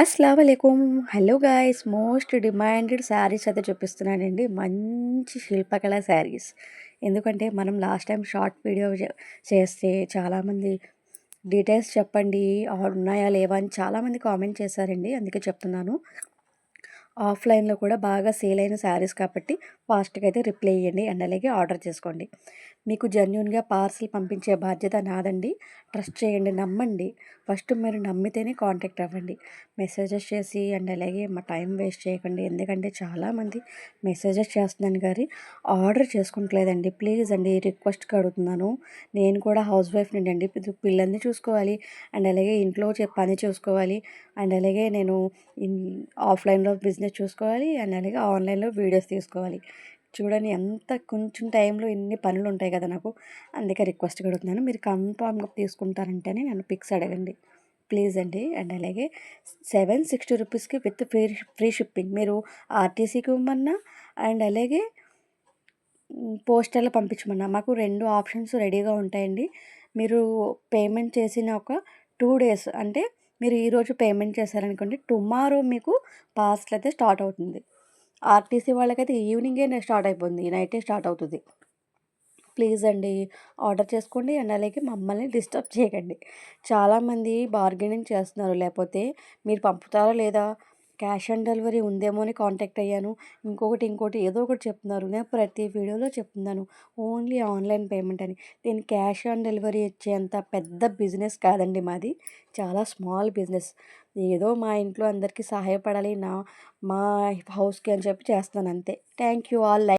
అస్సలాముఅలైకుం. Hello guys, most demanded saris అయితే చూపిస్తున్నానండి. మంచి శిల్పకళ శారీస్. ఎందుకంటే మనం లాస్ట్ టైం షార్ట్ వీడియో చేస్తే చాలామంది డీటెయిల్స్ చెప్పండి, ఉన్నాయా లేవా అని చాలామంది కామెంట్ చేశారండి. అందుకే చెప్తున్నాను. ఆఫ్లైన్లో కూడా బాగా సేల్ అయిన శారీస్ కాబట్టి ఫాస్ట్గా అయితే రిప్లై ఇవ్వండి అండ్ అలాగే ఆర్డర్ చేసుకోండి. మీకు జెన్యూన్గా పార్సిల్ పంపించే బాధ్యత నాదండి. ట్రస్ట్ చేయండి, నమ్మండి. ఫస్ట్ మీరు నమ్మితేనే కాంటాక్ట్ అవ్వండి. మెసేజెస్ చేసి అండ్ అలాగే మా టైం వేస్ట్ చేయకండి. ఎందుకంటే చాలామంది మెసేజెస్ చేస్తున్నాను కానీ ఆర్డర్ చేసుకుంటలేదండి. ప్లీజ్ అండి, రిక్వెస్ట్గా అడుగుతున్నాను. నేను కూడా హౌస్ వైఫ్ అండి. పిల్లల్ని చూసుకోవాలి అండ్ అలాగే ఇంట్లో పని చూసుకోవాలి అండ్ అలాగే నేను ఆఫ్లైన్లో బిజినెస్ చూసుకోవాలి అండ్ అలాగే ఆన్లైన్లో వీడియోస్ తీసుకోవాలి. చూడండి, ఎంత కొంచెం టైంలో ఎన్ని పనులు ఉంటాయి కదా నాకు. అందుకే రిక్వెస్ట్ అడుగుతున్నాను. మీరు కన్ఫామ్గా తీసుకుంటారంటేనే నన్ను పిక్స్ అడగండి ప్లీజ్ అండి. అండ్ అలాగే 760 రూపీస్కి విత్ ఫ్రీ షిప్పింగ్. మీరు ఆర్టీసీకి ఇవ్వమన్నా అండ్ అలాగే పోస్టర్లో పంపించమన్నా మాకు 2 ఆప్షన్స్ రెడీగా ఉంటాయండి. మీరు పేమెంట్ చేసిన ఒక 2 డేస్ అంటే మీరు ఈరోజు పేమెంట్ చేశారనుకోండి, టుమారో మీకు పార్సల్ అయితే స్టార్ట్ అవుతుంది. ఆర్టీసీ వాళ్ళకైతే ఈవినింగే స్టార్ట్ అయిపోతుంది, నైటే స్టార్ట్ అవుతుంది. ప్లీజ్ అండి, ఆర్డర్ చేసుకోండి అండ్ అలాగే మమ్మల్ని డిస్టర్బ్ చేయకండి. చాలామంది బార్గెనింగ్ చేస్తున్నారు, లేకపోతే మీరు పంపుతారా లేదా, క్యాష్ ఆన్ డెలివరీ ఉందేమో అని కాంటాక్ట్ అయ్యాను, ఇంకోటి ఏదో ఒకటి చెప్తున్నారు. నేను ప్రతి వీడియోలో చెప్తున్నాను ఓన్లీ ఆన్లైన్ పేమెంట్ అని. నేను క్యాష్ ఆన్ డెలివరీ ఇచ్చేంత పెద్ద బిజినెస్ కాదండి మాది, చాలా స్మాల్ బిజినెస్. ఏదో మా ఇంట్లో అందరికీ సహాయపడాలి, మా హౌస్కి అని చెప్పి చేస్తాను అంతే. Thank you all.